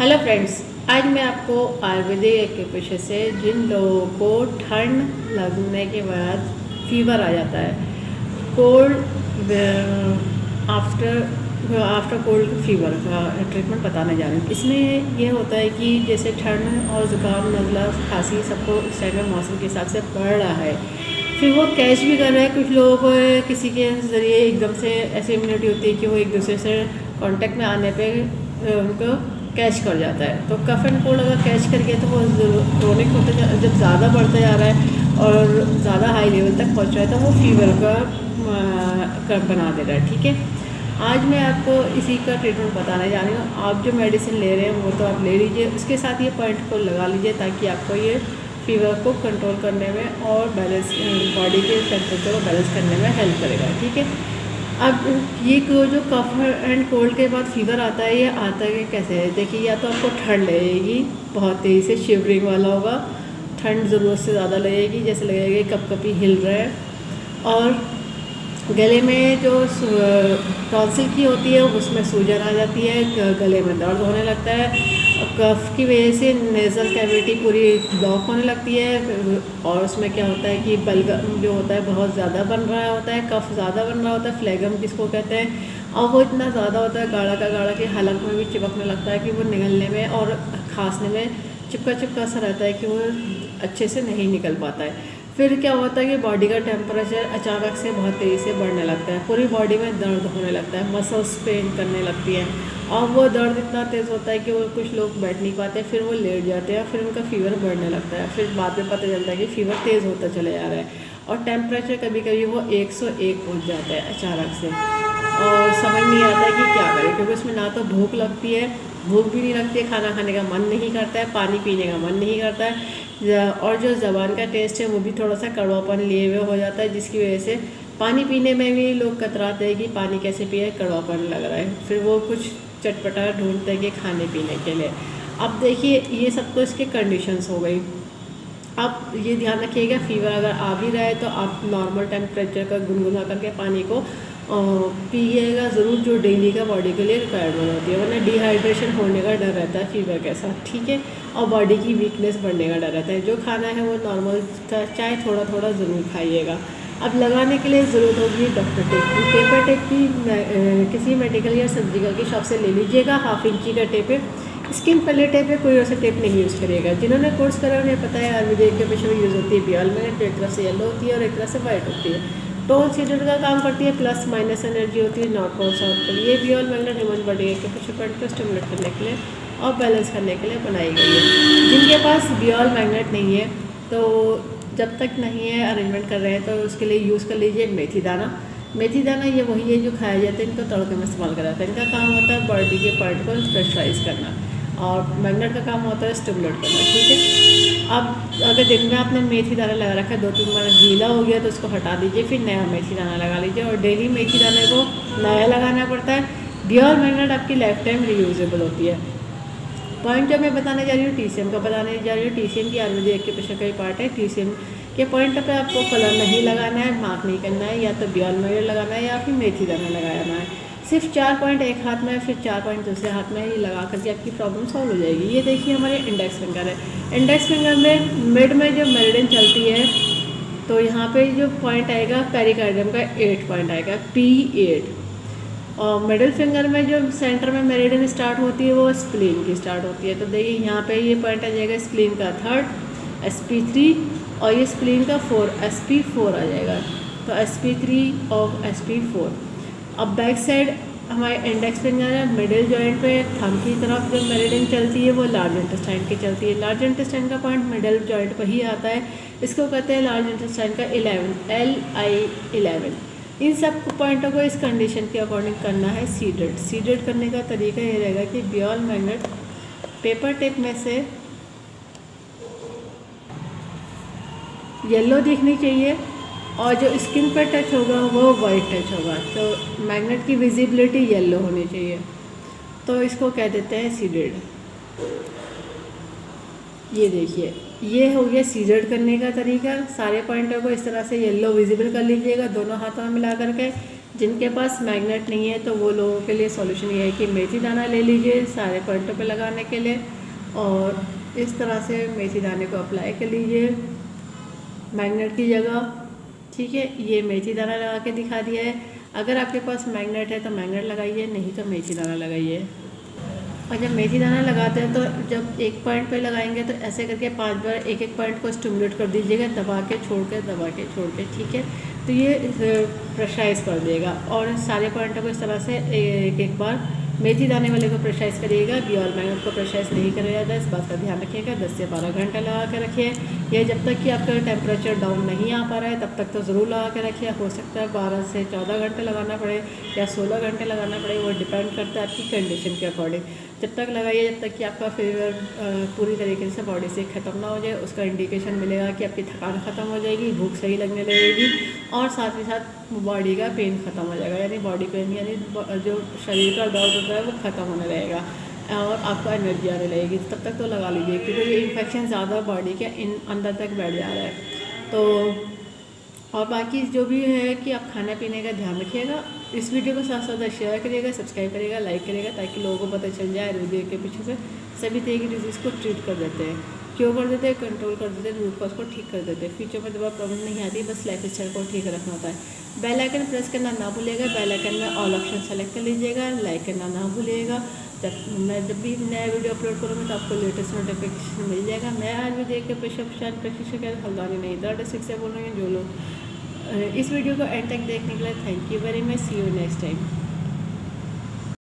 Hello friends, आज मैं आपको आयुर्वेदिक एक्यूप्रेशर से जिन लोगों को ठंड लगने के बाद फीवर आ जाता है, कोल्ड आफ्टर कोल्ड फीवर का ट्रीटमेंट बताने जा रहे हैं। इसमें यह होता है कि जैसे ठंड और ज़ुकाम, नज़ला, खांसी सबको इस टाइम में मौसम के हिसाब से बढ़ रहा है, फिर वो कैच भी कर रहे हैं। कुछ लोगों को किसी के ज़रिए एकदम से ऐसी इम्यूनिटी होती है कि वो एक दूसरे से कांटेक्ट में आने पे उनको कैच कर जाता है। तो कफ एंड कोल्ड अगर कैच कर गया तो वो क्रोनिक होते जब ज़्यादा बढ़ता जा रहा है और ज़्यादा हाई लेवल तक पहुंच रहा है तो वो फीवर का बना दे रहा है। ठीक है, आज मैं आपको इसी का ट्रीटमेंट बताने जा रही हूँ। आप जो मेडिसिन ले रहे हैं वो तो आप ले लीजिए, उसके साथ ये पॉइंट को लगा लीजिए ताकि आपको ये फीवर को कंट्रोल करने में और बैलेंस बॉडी के टेम्परेचर को बैलेंस करने में हेल्प करेगा। ठीक है, अब ये जो कफ एंड कोल्ड के बाद फीवर आता है, ये आता है कैसे है? देखिए, या तो आपको ठंड लगेगी, बहुत तेज़ी से शिवरिंग वाला होगा, ठंड ज़रूरत से ज़्यादा लगेगी, जैसे लगेगा कपकपी हिल रहा है, और गले में जो टॉन्सिल की होती है उसमें सूजन आ जाती है, गले में दर्द होने लगता है, कफ की वजह से नेज़ल कैविटी पूरी ब्लॉक होने लगती है, और उसमें क्या होता है कि बलगम जो होता है बहुत ज़्यादा बन रहा होता है, कफ ज़्यादा बन रहा होता है, फ्लेगम जिसको कहते हैं, और वो इतना ज़्यादा होता है गाढ़ा का गाढ़ा कि हलक में भी चिपकने लगता है कि वो निगलने में और खांसने में चिपका चिपका सा रहता है कि वो अच्छे से नहीं निकल पाता है। फिर क्या होता है कि बॉडी का टेम्परेचर अचानक से बहुत तेज़ी से बढ़ने लगता है, पूरी बॉडी में दर्द होने लगता है, मसल्स पेन करने लगती है, और वो दर्द इतना तेज़ होता है कि वो कुछ लोग बैठ नहीं पाते, फिर वो लेट जाते हैं, फिर उनका फीवर बढ़ने लगता है। फिर बाद में पता चलता है कि फीवर तेज़ होता चले जा रहा है, और टेम्परेचर कभी कभी वो 101 पहुँच जाता है अचानक से, और समझ नहीं आता है कि क्या करें, क्योंकि उसमें ना तो भूख लगती है, भूख भी नहीं लगती है, खाना खाने का मन नहीं करता है, पानी पीने का मन नहीं करता है, और जो ज़बान का टेस्ट है वो भी थोड़ा सा कड़वापन लिए हुए हो जाता है, जिसकी वजह से पानी पीने में भी लोग कतराते हैं कि पानी कैसे पिए, कड़वापन लग रहा है, फिर वो कुछ चटपटा ढूंढते हैं कि खाने पीने के लिए। अब देखिए, ये सब तो इसके कंडीशंस हो गई। आप ये ध्यान रखिएगा, फीवर अगर आ भी रहा है तो आप नॉर्मल टेम्परेचर का गुनगुना करके पानी को पिएगा ज़रूर, जो डेली का बॉडी के लिए रिक्वायरमेंट होती है, वरना डिहाइड्रेशन होने का डर रहता है फीवर के साथ। ठीक है, और बॉडी की वीकनेस बढ़ने का डर रहता है। जो खाना है वो नॉर्मल चाहे थोड़ा थोड़ा ज़रूर खाइएगा। अब लगाने के लिए ज़रूरत होगी डॉक्टर टेप की। पेपर टेप की किसी मेडिकल या सर्जिकल की शॉप से ले लीजिएगा, 1/2 इंची का टेप है। स्किन पहले टेप है, कोई वैसे टेप नहीं यूज़ करिएगा। जिन्होंने कोर्स करा उन्हें पता है आयुर्वेदिक के पेशे में यूज़ होती है बियल में, एक तरफ से येलो होती है और एक तरफ से वाइट होती है। टोन सीडर का काम करती है, प्लस माइनस एनर्जी होती है नॉर्थ और साउथ के लिए। बियल मैग्नेट ह्यूमन बॉडी के प्रेशर पॉइंट को स्टिमुलेट करने के लिए और बैलेंस करने के लिए बनाई गई है। जिनके पास बियल मैग्नेट नहीं है तो जब तक नहीं है अरेंजमेंट कर रहे हैं तो उसके लिए यूज़ कर लीजिए मेथी दाना। मेथी दाना ये वही है जो खाया जाता है, इनको तड़के में इस्तेमाल करा जाता है। इनका काम होता है बॉडी के पॉइंट को प्रेशराइज करना, और मैग्नेट का काम होता है स्टिमुलेट करना। ठीक है, अब अगर दिन में आपने मेथी दाना लगा रखा है, 2-3 बार गीला हो गया तो उसको हटा दीजिए, फिर नया मेथी दाना लगा लीजिए, और डेली मेथी दाने को नया लगाना पड़ता है। बियर मैग्नेट आपकी लाइफ टाइम रीयूजेबल होती है। पॉइंट जो मैं बताने जा रही हूँ टीसीएम का बताने जा रही हूँ। टीसीएम की आयुर्वेदिक एक्यूप्रेशर का ही पार्ट है। टीसीएम के पॉइंट पे आपको कलर नहीं लगाना है, मार्क नहीं करना है, या तो बियर मैग्नेट लगाना है या फिर मेथी दाना लगाना है। सिर्फ 4 पॉइंट एक हाथ में, फिर 4 पॉइंट दूसरे हाथ में ही लगा करके आपकी प्रॉब्लम सॉल्व हो जाएगी। ये देखिए हमारे इंडेक्स फिंगर है। इंडेक्स फिंगर में मिड में जो मेरिडियन चलती है तो यहाँ पे जो पॉइंट आएगा पेरिकार्डियम का 8 पॉइंट आएगा, P8, और मिडिल फिंगर में जो सेंटर में मेरिडियन स्टार्ट होती है वो स्प्लीन की स्टार्ट होती है। तो देखिए यहाँ पे ये पॉइंट आ जाएगा स्प्लीन का 3rd, SP3, और ये स्प्लीन का 4, SP4 आ जाएगा। तो SP3 और SP4। अब बैक साइड हमारे इंडेक्स फिंगर है, मिडिल जॉइंट पे थंब की तरफ जो मेरिडियन चलती है वो लार्ज इंटेस्टाइन की चलती है। लार्ज इंटेस्टाइन का पॉइंट मिडिल जॉइंट पर ही आता है, इसको कहते हैं लार्ज इंटेस्टाइन का 11, LI11। इन सब पॉइंटों को इस कंडीशन के अकॉर्डिंग करना है सीडेड। सीडेड करने का तरीका ये रहेगा कि बियल मैग्नेट पेपर टेप में से येलो दिखनी चाहिए, और जो स्किन पर टच होगा वो वाइट टच होगा, तो मैग्नेट की विजिबिलिटी येलो होनी चाहिए, तो इसको कह देते हैं सीडेड। ये देखिए, ये हो गया सीडेड करने का तरीका। सारे पॉइंटों को इस तरह से येलो विजिबल कर लीजिएगा दोनों हाथों में मिला करके। जिनके पास मैग्नेट नहीं है तो वो लोगों के लिए सॉल्यूशन ये है कि मेथी दाना ले लीजिए सारे पॉइंटों पे लगाने के लिए, और इस तरह से मेथी दाने को अप्लाई कर लीजिए मैग्नेट की जगह। ठीक है, ये मेथी दाना लगा के दिखा दिया है। अगर आपके पास मैग्नेट है तो मैग्नेट लगाइए, नहीं तो मेथी दाना लगाइए। और जब मेथी दाना लगाते हैं तो जब एक पॉइंट पे लगाएंगे तो ऐसे करके 5 बार एक एक पॉइंट को स्टिमुलेट कर दीजिएगा, दबा के छोड़ के, दबा के छोड़ के। ठीक है, तो ये प्रेशराइज कर देगा, और सारे पॉइंटों को इस तरह से एक एक बार मेथी दाने वाले को प्रेशराइज करिएगा, बियॉल मैग्नेट को प्रेशराइज नहीं करा जाता, इस बात का ध्यान रखिएगा। 10 से 12 घंटे लगा के रखिए। ये जब तक कि आपका टेम्परेचर डाउन नहीं आ पा रहा है तब तक तो ज़रूर लगा के रखिए। हो सकता है 12 से 14 घंटे लगाना पड़े या 16 घंटे लगाना पड़े, वो डिपेंड करता है आपकी कंडीशन के अकॉर्डिंग। जब तक लगाइए जब तक कि आपका फीवर पूरी तरीके से बॉडी से ख़त्म ना हो जाए। उसका इंडिकेशन मिलेगा कि आपकी थकान ख़त्म हो जाएगी, भूख सही लगने लगेगी, और साथ ही साथ बॉडी का पेन ख़त्म हो जाएगा, यानी बॉडी पेन यानी जो शरीर का दर्द होता है वो ख़त्म होने लगेगा और आपको एनर्जी आने लगेगी। तब तक तो लगा लीजिए, क्योंकि ये इन्फेक्शन ज़्यादा बॉडी के अंदर तक बैठ जा रहा है। तो और बाकी जो भी है कि आप खाने पीने का ध्यान रखिएगा। इस वीडियो को साथ साथ शेयर करिएगा, सब्सक्राइब करिएगा, लाइक करिएगा, ताकि लोगों को पता चल जाए आयुर्वेद के पीछे से सभी तरह की डिजीज़ को ट्रीट कर देते हैं, क्योर कर देते हैं, कंट्रोल कर देते हैं, रूट कॉज को ठीक कर देते हैं। फ्यूचर में दोबारा प्रॉब्लम नहीं आती, बस लाइफ स्टाइल को ठीक रखना होता है। बेल आइकन प्रेस करना ना भूलिएगा, बेल आइकन में ऑल ऑप्शन सेलेक्ट कर लीजिएगा, लाइक करना ना भूलिएगा। जब भी नया वीडियो अपलोड करूँगा तो आपको लेटेस्ट नोटिफिकेशन मिल जाएगा। मैं आयुर्वेद के प्रशिक्षक हल्द्वानी नहीं था डिस्ट्रिक्ट से बोल रही हूँ। जो लोग इस वीडियो को एंड तक देखने के लिए thank you very much. See you next time.